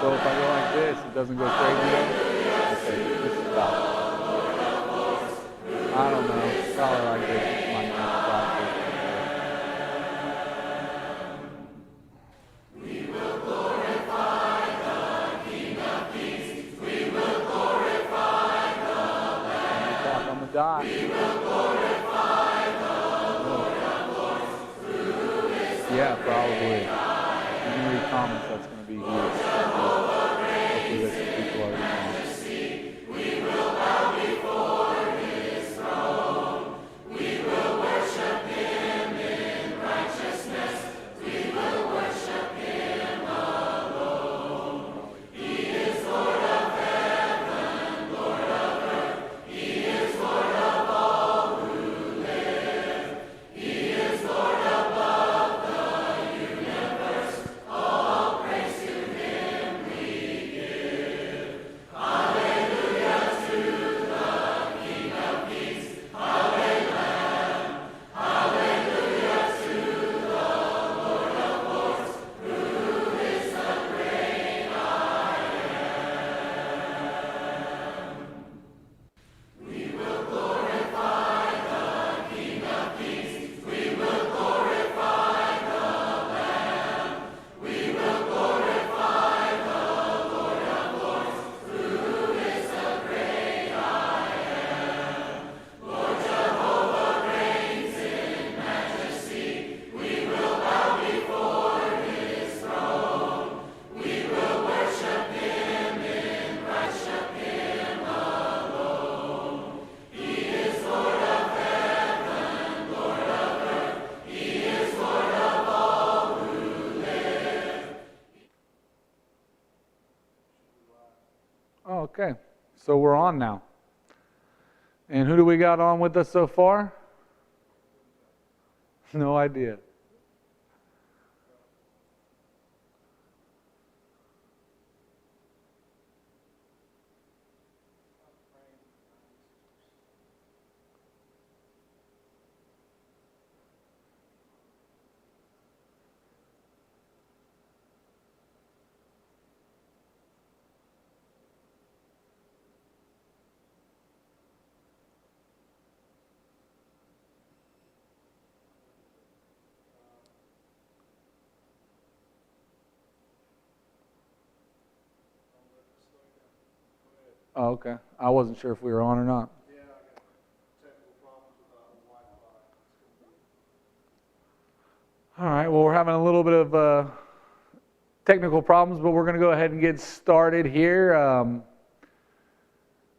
So if I go like this, it doesn't go crazy though? Okay, this is about, I don't know, probably like this. My nose like this. On the dot. Yeah, probably. You can read comments, that's going to be huge. Hopefully there's some people already on. Okay, so we're on now. And who do we got on with us so far? No idea. Oh, okay. I wasn't sure if we were on or not. Yeah, I got technical problems with Wi-Fi. All right, well, we're having a little bit of technical problems, but we're going to go ahead and get started here.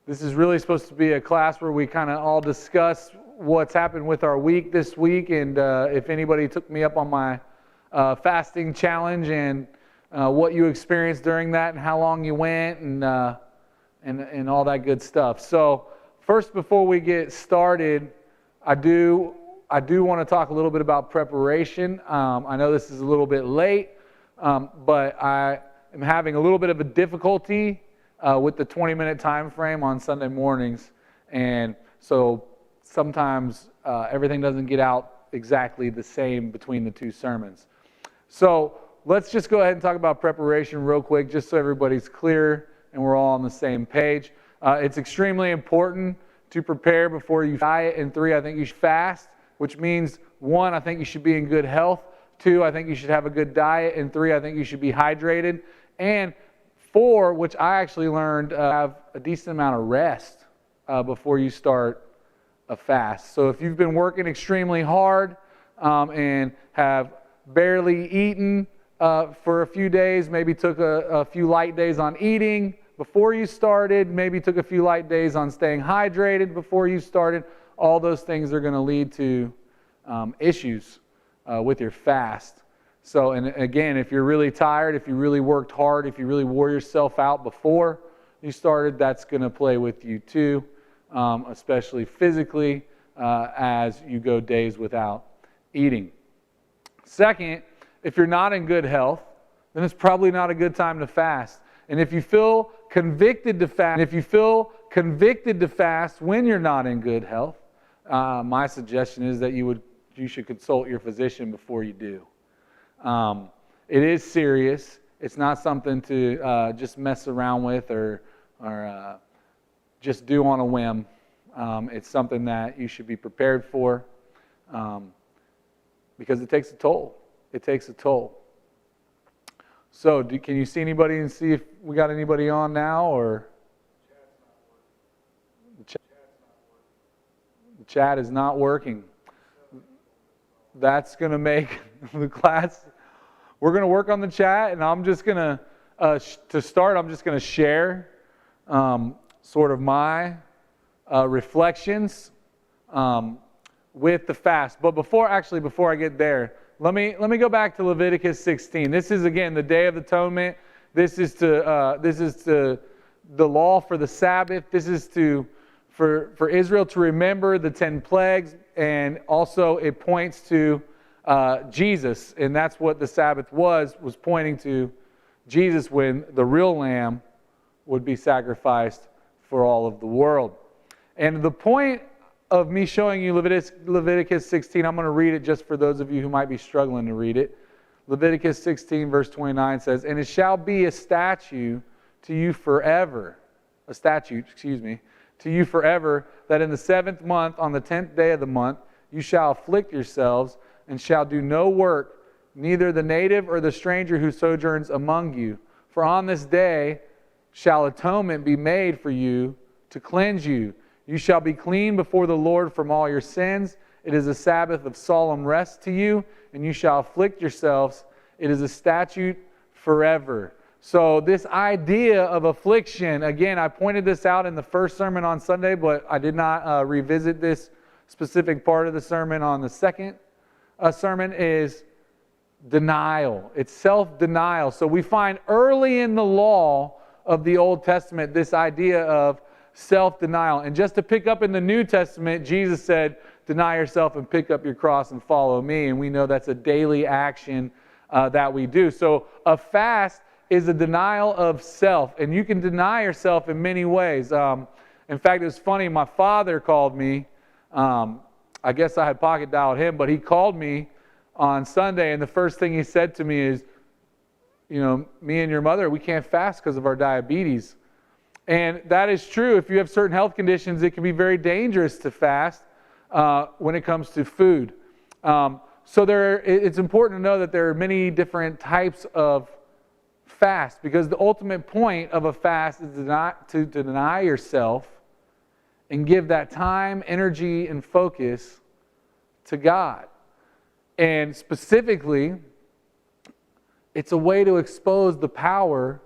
This is really supposed to be a class where we kind of all discuss what's happened with our week this week, and if anybody took me up on my fasting challenge and what you experienced during that and how long you went and all that good stuff. So first, before we get started, I do want to talk a little bit about preparation. I know this is a little bit late, but I am having a little bit of a difficulty with the 20-minute time frame on Sunday mornings, and so sometimes everything doesn't get out exactly the same between the two sermons. So let's just go ahead and talk about preparation real quick, just so everybody's clear and we're all on the same page. It's extremely important to prepare before you diet. And 3, I think you should fast, which means 1, I think you should be in good health. 2, I think you should have a good diet. And 3, I think you should be hydrated. And 4, which I actually learned, have a decent amount of rest before you start a fast. So if you've been working extremely hard and have barely eaten for a few days, maybe took a few light days on eating before you started, maybe took a few light days on staying hydrated before you started, all those things are going to lead to issues with your fast. So, and again, if you're really tired, if you really worked hard, if you really wore yourself out before you started, that's going to play with you too, especially physically as you go days without eating. Second, if you're not in good health, then it's probably not a good time to fast. And if you feel convicted to fast, when you're not in good health, my suggestion is that you should consult your physician before you do. It is serious. It's not something to just mess around with or just do on a whim. It's something that you should be prepared for because it takes a toll. It takes a toll. So, can you see anybody and see if we got anybody on now, or the chat is not working? That's going to make the class. We're going to work on the chat, and I'm just going to start, I'm just going to share sort of my reflections with the fast. But before I get there, let me go back to Leviticus 16. This is again the Day of Atonement. This is to the law for the Sabbath. This is for Israel to remember the 10 plagues, and also it points to Jesus, and that's what the Sabbath was pointing to Jesus when the real lamb would be sacrificed for all of the world. And the point of me showing you Leviticus 16, I'm going to read it just for those of you who might be struggling to read it. Leviticus 16 verse 29 says, "And it shall be a statute to you forever, to you forever, that in the 7th month, on the 10th day of the month, you shall afflict yourselves, and shall do no work, neither the native or the stranger who sojourns among you. For on this day shall atonement be made for you to cleanse you. You shall be clean before the Lord from all your sins. It is a Sabbath of solemn rest to you, and you shall afflict yourselves. It is a statute forever." So this idea of affliction, again, I pointed this out in the first sermon on Sunday, but I did not revisit this specific part of the sermon on the second sermon, is denial. It's self-denial. So we find early in the law of the Old Testament this idea of self-denial. And just to pick up in the New Testament, Jesus said, "Deny yourself and pick up your cross and follow me." And we know that's a daily action that we do. So a fast is a denial of self. And you can deny yourself in many ways. In fact, it was funny. My father called me. I guess I had pocket dialed him, but he called me on Sunday, and the first thing he said to me is, "Me and your mother, we can't fast because of our diabetes." And that is true. If you have certain health conditions, it can be very dangerous to fast when it comes to food. So it's important to know that there are many different types of fast, because the ultimate point of a fast is to deny yourself and give that time, energy, and focus to God. And specifically, it's a way to expose the power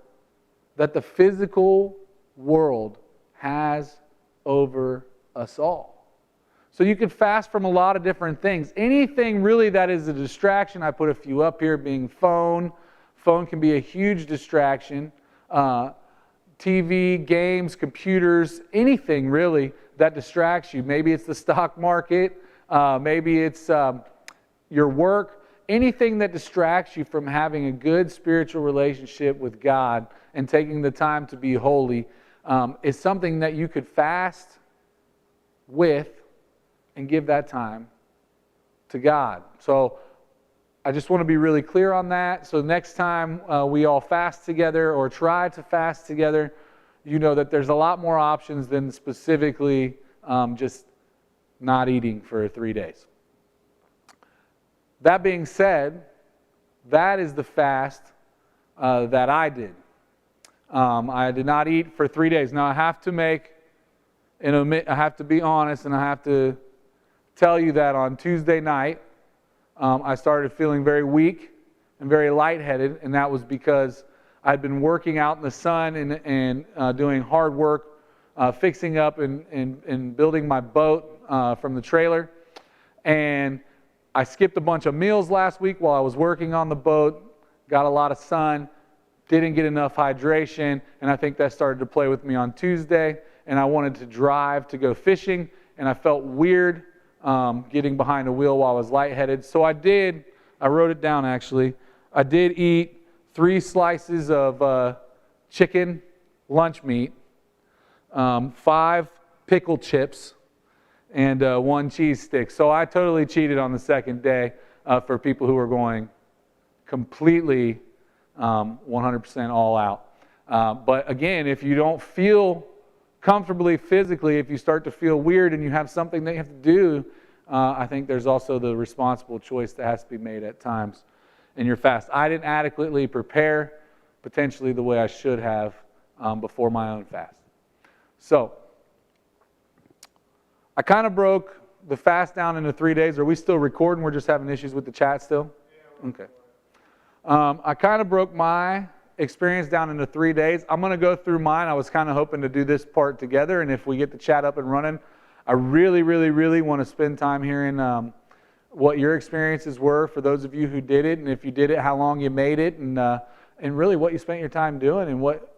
that the physical world has over us all. So you could fast from a lot of different things. Anything really that is a distraction, I put a few up here, being phone. Phone can be a huge distraction. TV, games, computers, anything really that distracts you. Maybe it's the stock market. Maybe it's your work. Anything that distracts you from having a good spiritual relationship with God and taking the time to be holy is something that you could fast with and give that time to God. So I just want to be really clear on that. So next time we all fast together or try to fast together, you know that there's a lot more options than specifically just not eating for 3 days. That being said, that is the fast that I did. I did not eat for 3 days. Now I have to I have to be honest, and I have to tell you that on Tuesday night, I started feeling very weak and very lightheaded, and that was because I'd been working out in the sun and doing hard work, fixing up and building my boat from the trailer. And I skipped a bunch of meals last week while I was working on the boat, got a lot of sun, didn't get enough hydration, and I think that started to play with me on Tuesday, and I wanted to drive to go fishing, and I felt weird getting behind a wheel while I was lightheaded. So I wrote it down actually, I did eat 3 slices of chicken lunch meat, 5 pickle chips, and 1 cheese stick. So I totally cheated on the second day for people who were going completely 100% all out. But again, if you don't feel comfortably physically, if you start to feel weird and you have something that you have to do, I think there's also the responsible choice that has to be made at times in your fast. I didn't adequately prepare, potentially the way I should have before my own fast. So, I kind of broke the fast down into 3 days. Are we still recording? We're just having issues with the chat still? Okay. I kind of broke my experience down into 3 days. I'm going to go through mine. I was kind of hoping to do this part together, and if we get the chat up and running, I really, really, really want to spend time hearing what your experiences were for those of you who did it, and if you did it, how long you made it, and really what you spent your time doing and what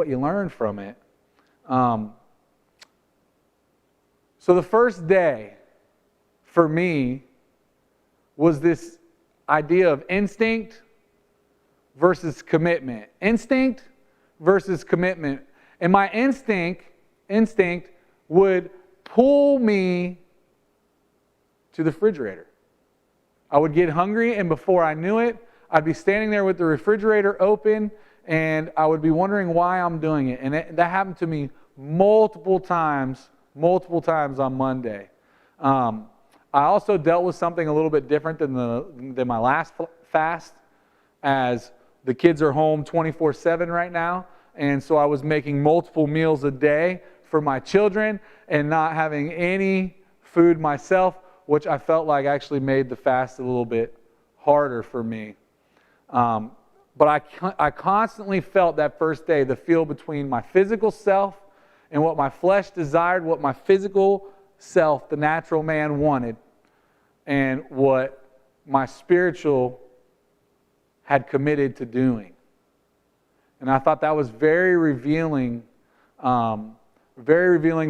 you learned from it. So the first day for me was this idea of instinct versus commitment. Instinct versus commitment. And my instinct would pull me to the refrigerator. I would get hungry, and before I knew it, I'd be standing there with the refrigerator open, and I would be wondering why I'm doing it. And that happened to me multiple times on Monday. I also dealt with something a little bit different than my last fast, as the kids are home 24/7 right now, and so I was making multiple meals a day for my children and not having any food myself, which I felt like actually made the fast a little bit harder for me. But I constantly felt that first day the feel between my physical self and what my flesh desired, what my physical self, the natural man, wanted, and what my spiritual had committed to doing. And I thought that was very revealing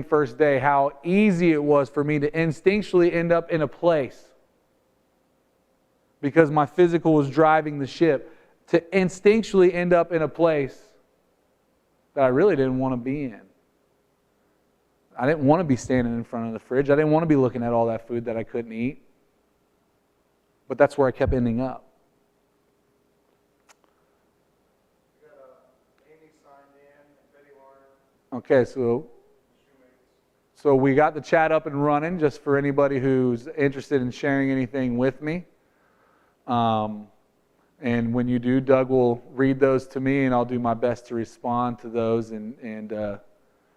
first day, how easy it was for me to instinctually end up in a place because my physical was driving the ship, to instinctually end up in a place that I really didn't want to be in. I didn't want to be standing in front of the fridge. I didn't want to be looking at all that food that I couldn't eat. But that's where I kept ending up. We got Amy signed in, and Betty Warren, Okay, so shoemates. we got the chat up and running, just for anybody who's interested in sharing anything with me. And when you do, Doug will read those to me, and I'll do my best to respond to those and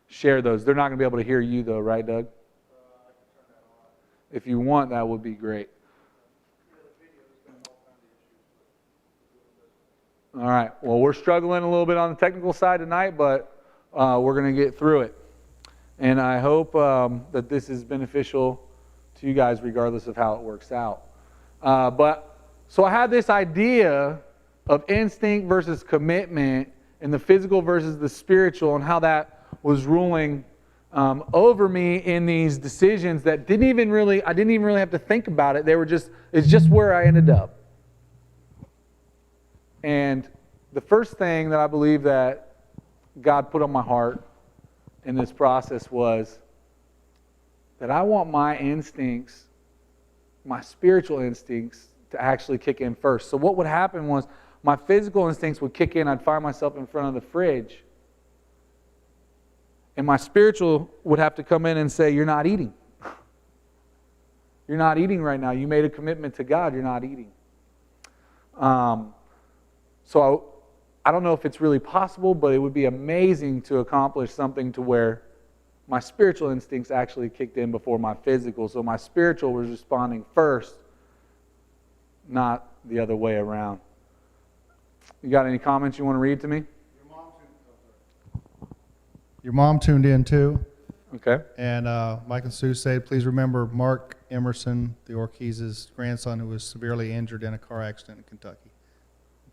share those. They're not going to be able to hear you, though, right, Doug? I can turn that on. If you want, that would be great. Yeah, the video's got all kinds of issues, All right. Well, we're struggling a little bit on the technical side tonight, but we're going to get through it. And I hope that this is beneficial to you guys, regardless of how it works out. So I had this idea of instinct versus commitment, and the physical versus the spiritual, and how that was ruling over me in these decisions that I didn't even really have to think about it. It's just where I ended up. And the first thing that I believe that God put on my heart in this process was that I want my instincts, my spiritual instincts, to actually kick in first. So what would happen was my physical instincts would kick in. I'd find myself in front of the fridge. And my spiritual would have to come in and say, you're not eating. You're not eating right now. You made a commitment to God. You're not eating. So I don't know if it's really possible, but it would be amazing to accomplish something to where my spiritual instincts actually kicked in before my physical. So my spiritual was responding first, not the other way around. You got any comments you want to read to me? Your mom tuned in too, Okay. and Mike and Sue said, please remember Mark Emerson, the Orkey's grandson, who was severely injured in a car accident in Kentucky.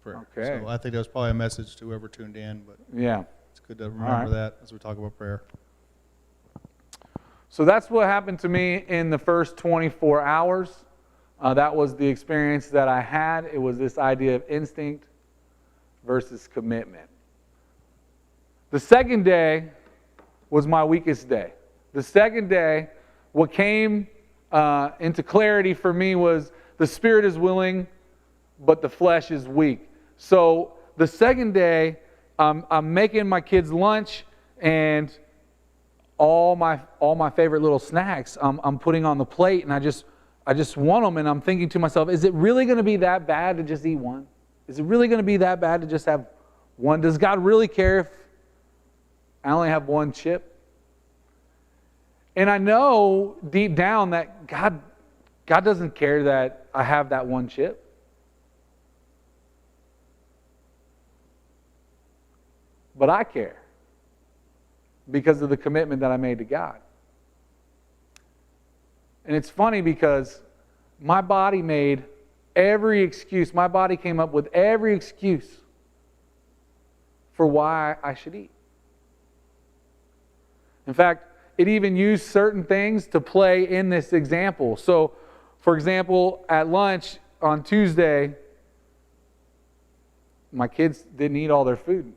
Prayer. Okay. So I think that was probably a message to whoever tuned in, but Yeah. it's good to remember that as we talk about prayer. So that's what happened to me in the first 24 hours. That was the experience that I had. It was this idea of instinct versus commitment. The second day was my weakest day. The second day, what came into clarity for me was the spirit is willing, but the flesh is weak. So the second day, I'm making my kids lunch, and all my favorite little snacks I'm putting on the plate, and I just want them, and I'm thinking to myself, is it really going to be that bad to just eat one? Is it really going to be that bad to just have one? Does God really care if I only have one chip? And I know deep down that God doesn't care that I have that one chip. But I care because of the commitment that I made to God. And it's funny because my body made every excuse. My body came up with every excuse for why I should eat. In fact, it even used certain things to play in this example. So, for example, at lunch on Tuesday, my kids didn't eat all their food.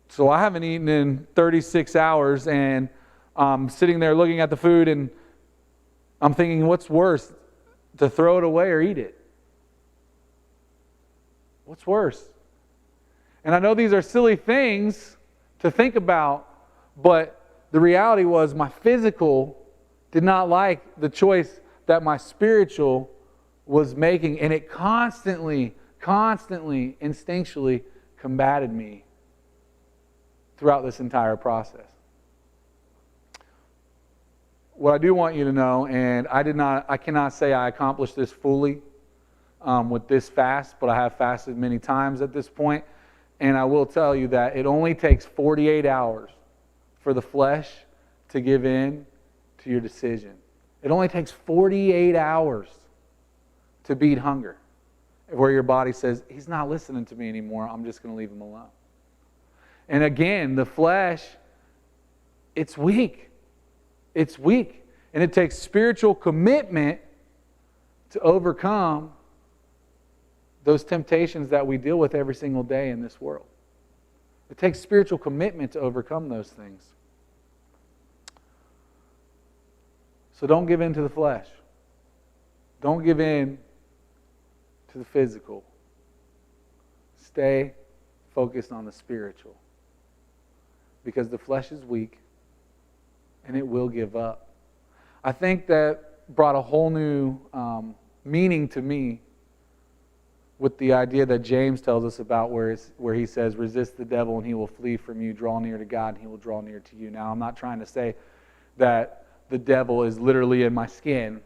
So I haven't eaten in 36 hours, and I'm sitting there looking at the food, and I'm thinking, what's worse, to throw it away or eat it? What's worse? And I know these are silly things to think about, but the reality was my physical did not like the choice that my spiritual was making, and it constantly, instinctually combated me throughout this entire process. What I do want you to know, and I cannot say I accomplished this fully with this fast, but I have fasted many times at this point, and I will tell you that it only takes 48 hours for the flesh to give in to your decision. It only takes 48 hours to beat hunger, where your body says, he's not listening to me anymore, I'm just going to leave him alone. And again, the flesh, it's weak. It's weak. And it takes spiritual commitment to overcome those temptations that we deal with every single day in this world. It takes spiritual commitment to overcome those things. So don't give in to the flesh. Don't give in to the physical. Stay focused on the spiritual. Because the flesh is weak and it will give up. I think that brought a whole new meaning to me with the idea that James tells us about where he says, resist the devil and he will flee from you, draw near to God and he will draw near to you. Now, I'm not trying to say that the devil is literally in my skin.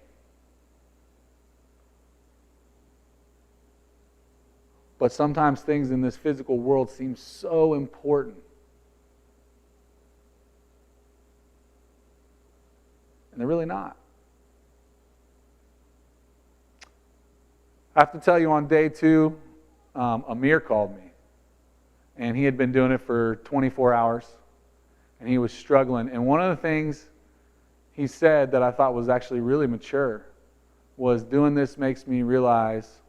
But sometimes things in this physical world seem so important. And they're really not. I have to tell you, on day 2, Amir called me. And he had been doing it for 24 hours. And he was struggling. And one of the things he said that I thought was actually really mature was, doing this makes me realize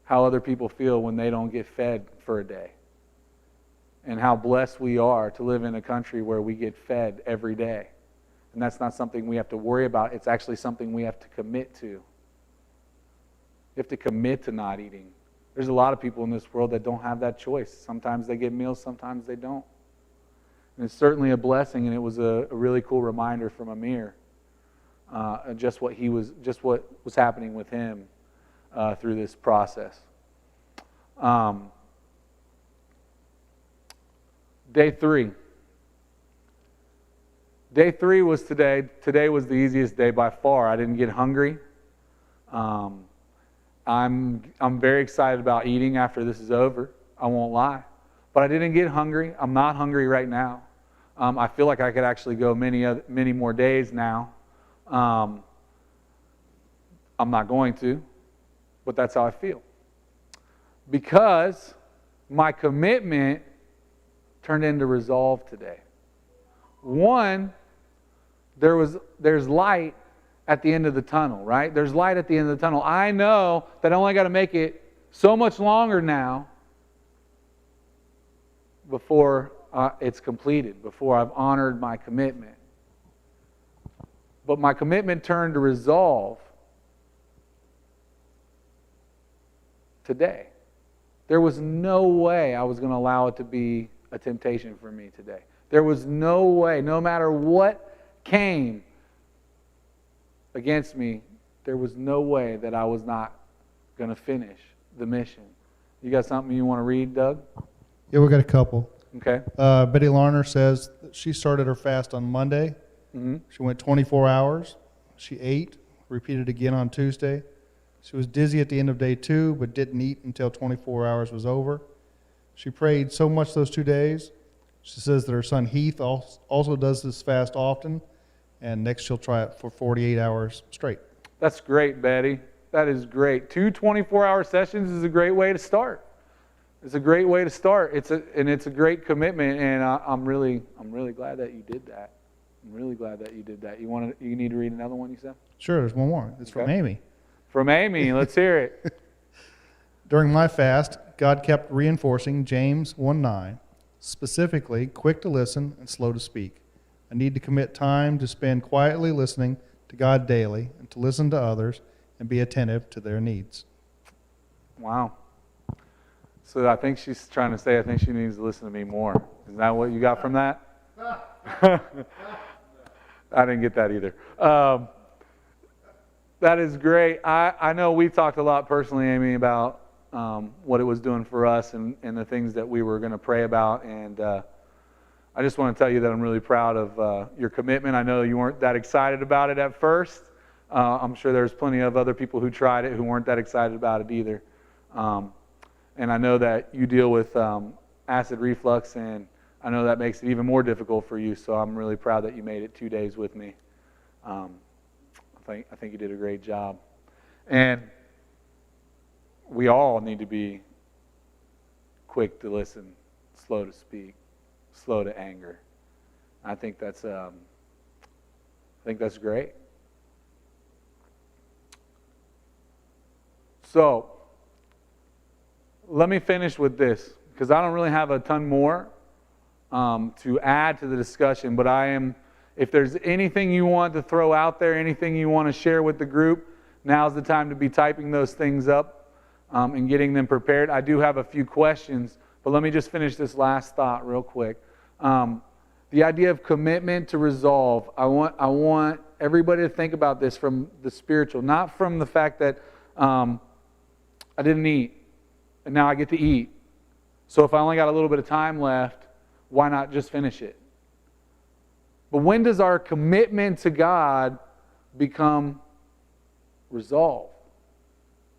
how other people feel when they don't get fed for a day. And how blessed we are to live in a country where we get fed every day. And that's not something we have to worry about. It's actually something we have to commit to. You have to commit to not eating. There's a lot of people in this world that don't have that choice. Sometimes they get meals, sometimes they don't. And it's certainly a blessing, and it was a really cool reminder from Amir, just what was happening with him through this process. Day 3. Day 3 was today. Today was the easiest day by far. I didn't get hungry. I'm very excited about eating after this is over. I won't lie. But I didn't get hungry. I'm not hungry right now. I feel like I could actually go many more days now. I'm not going to, but that's how I feel. Because my commitment turned into resolve today. One, there's light at the end of the tunnel, right? There's light at the end of the tunnel. I know that I only got to make it so much longer now before it's completed, before I've honored my commitment. But my commitment turned to resolve today. There was no way I was going to allow it to be a temptation for me today. There was no way, no matter what came against me, there was no way that I was not going to finish the mission. You got something you want to read, Doug? Yeah, we got a couple. Okay. Betty Larner says that she started her fast on Monday. Mm-hmm. She went 24 hours. She ate, repeated again on Tuesday. She was dizzy at the end of day 2, but didn't eat until 24 hours was over. She prayed so much those 2 days. She says that her son Heath also does this fast often, and next she'll try it for 48 hours straight. That's great, Betty. That is great. 2 24-hour sessions is a great way to start. It's a great way to start. It's a great commitment, and I'm really glad that you did that. I'm really glad that you did that. You need to read another one, you said? Sure, there's one more. It's from Okay. Amy. From Amy. Let's hear it. During my fast, God kept reinforcing James 1:9, specifically quick to listen and slow to speak. I need to commit time to spend quietly listening to God daily and to listen to others and be attentive to their needs. Wow. So I think she's trying to say, I think she needs to listen to me more. Is that what you got from that? I didn't get that either. That is great. I know we've talked a lot personally, Amy, about what it was doing for us and the things that we were going to pray about. And I just want to tell you that I'm really proud of your commitment. I know you weren't that excited about it at first. I'm sure there's plenty of other people who tried it who weren't that excited about it either. And I know that you deal with acid reflux, and I know that makes it even more difficult for you. So I'm really proud that you made it 2 days with me. I think you did a great job. And we all need to be quick to listen, slow to speak, slow to anger. I think that's great. So let me finish with this, because I don't really have a ton more to add to the discussion, but if there's anything you want to throw out there, anything you want to share with the group, now's the time to be typing those things up and getting them prepared. I do have a few questions, but let me just finish this last thought real quick. The idea of commitment to resolve. I want everybody to think about this from the spiritual, not from the fact that I didn't eat and now I get to eat. So if I only got a little bit of time left, why not just finish it? But when does our commitment to God become resolve?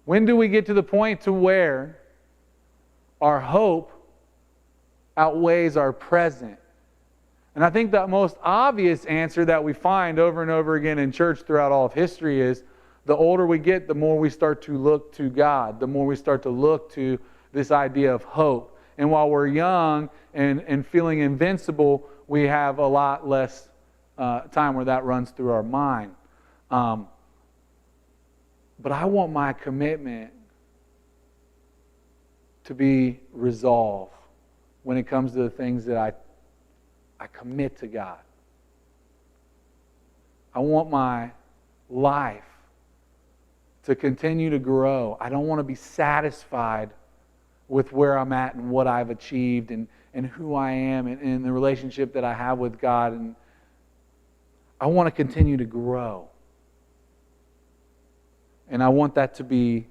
When do we get to the point to where our hope outweighs our present? And I think the most obvious answer that we find over and over again in church throughout all of history is the older we get, the more we start to look to God, the more we start to look to this idea of hope. And while we're young and feeling invincible, we have a lot less time where that runs through our mind. But I want my commitment to be resolve when it comes to the things that I commit to God. I want my life to continue to grow. I don't want to be satisfied with where I'm at and what I've achieved and who I am and the relationship that I have with God. And I want to continue to grow. And I want that to be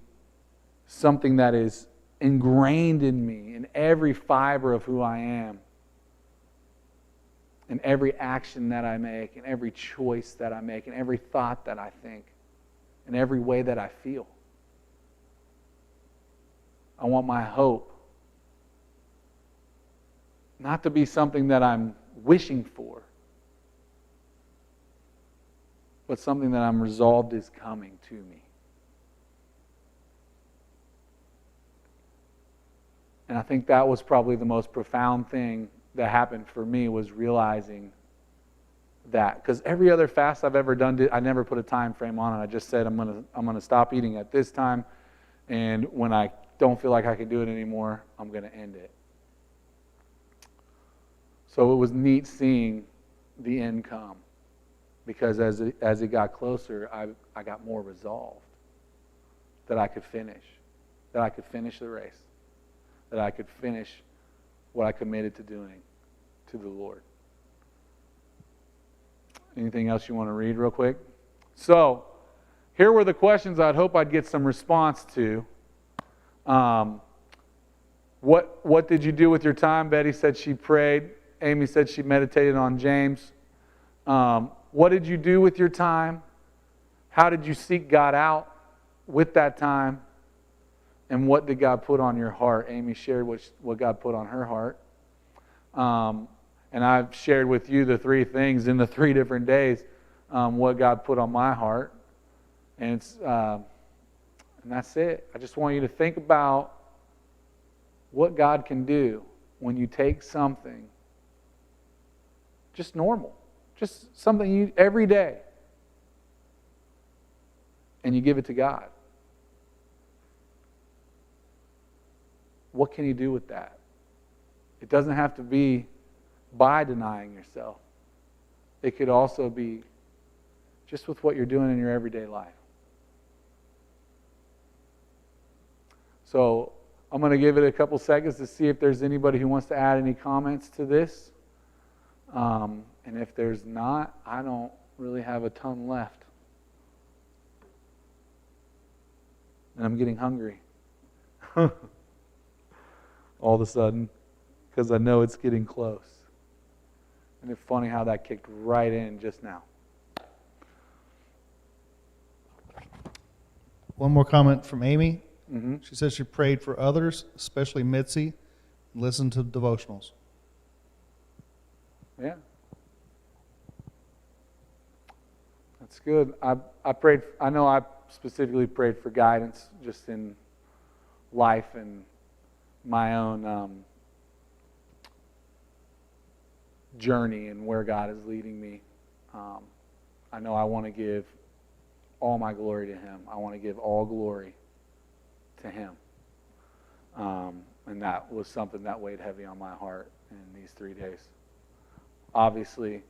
something that is ingrained in me, in every fiber of who I am, in every action that I make, in every choice that I make, in every thought that I think, in every way that I feel. I want my hope not to be something that I'm wishing for, but something that I'm resolved is coming to me. And I think that was probably the most profound thing that happened for me, was realizing that. Because every other fast I've ever done, I never put a time frame on it. I just said I'm gonna stop eating at this time, and when I don't feel like I can do it anymore, I'm going to end it. So it was neat seeing the end come, because as it got closer, I got more resolved that I could finish the race. that I could finish what I committed to doing to the Lord. Anything else you want to read real quick? So, here were the questions I'd hope I'd get some response to. What did you do with your time? Betty said she prayed. Amy said she meditated on James. What did you do with your time? How did you seek God out with that time? And what did God put on your heart? Amy shared what God put on her heart. And I've shared with you the 3 things in the 3 different days, what God put on my heart. And that's it. I just want you to think about what God can do when you take something just normal, just something you every day, and you give it to God. What can you do with that? It doesn't have to be by denying yourself. It could also be just with what you're doing in your everyday life. So I'm going to give it a couple seconds to see if there's anybody who wants to add any comments to this. And if there's not, I don't really have a ton left. And I'm getting hungry. All of a sudden, because I know it's getting close. And it's funny how that kicked right in just now. One more comment from Amy. Mm-hmm. She says she prayed for others, especially Mitzi, and listened to devotionals. Yeah. That's good. I prayed, I know I specifically prayed for guidance just in life and my own journey and where God is leading me. I know I want to give all my glory to Him. I want to give all glory to Him. And that was something that weighed heavy on my heart in these 3 days. Obviously,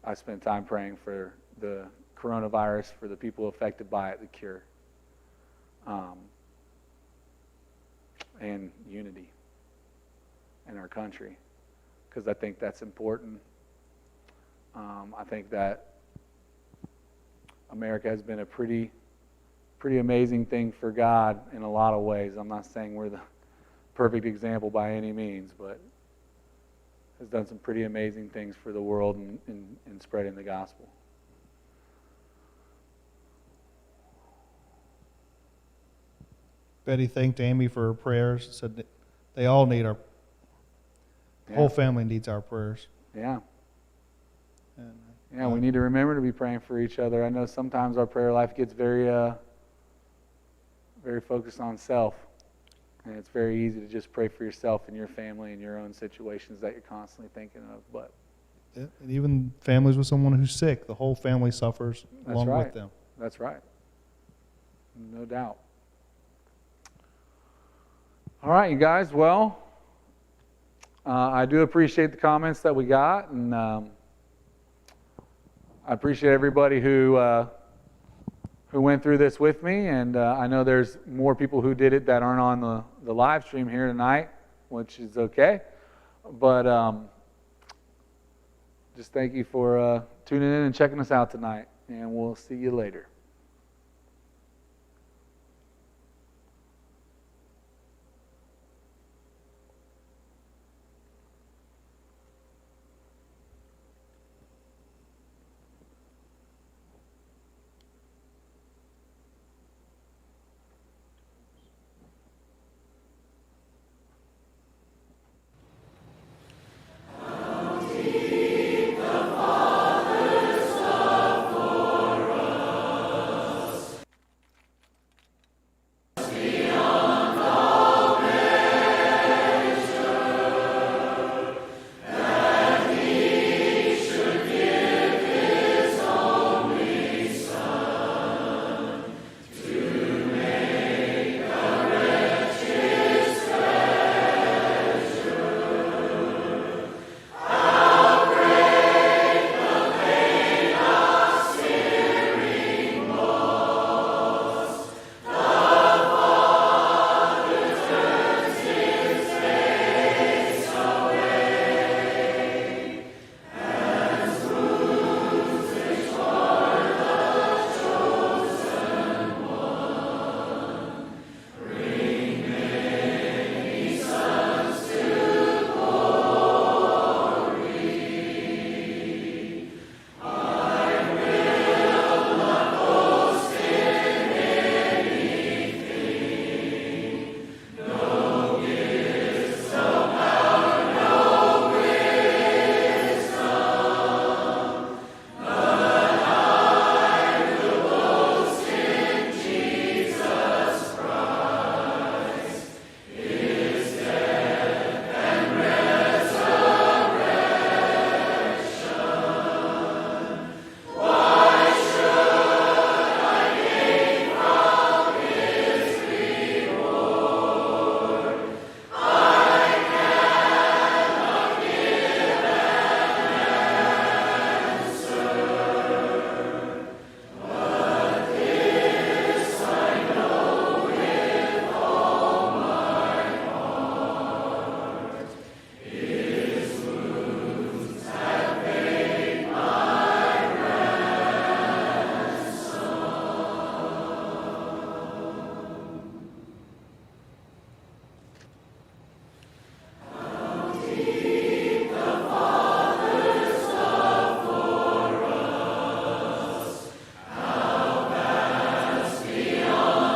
I spent time praying for the coronavirus, for the people affected by it, the cure, and unity in our country, because I think that's important. I think that America has been a pretty amazing thing for God in a lot of ways. I'm not saying we're the perfect example by any means, but has done some pretty amazing things for the world in spreading the gospel. Betty thanked Amy for her prayers. Said that they all need the whole family needs our prayers. Yeah. And, Yeah, we need to remember to be praying for each other. I know sometimes our prayer life gets very focused on self. And it's very easy to just pray for yourself and your family and your own situations that you're constantly thinking of. But and even families with someone who's sick, the whole family suffers along right. with them. That's right. No doubt. All right, you guys. Well, I do appreciate the comments that we got, and I appreciate everybody who went through this with me. And I know there's more people who did it that aren't on the live stream here tonight, which is okay. But just thank you for tuning in and checking us out tonight, and we'll see you later.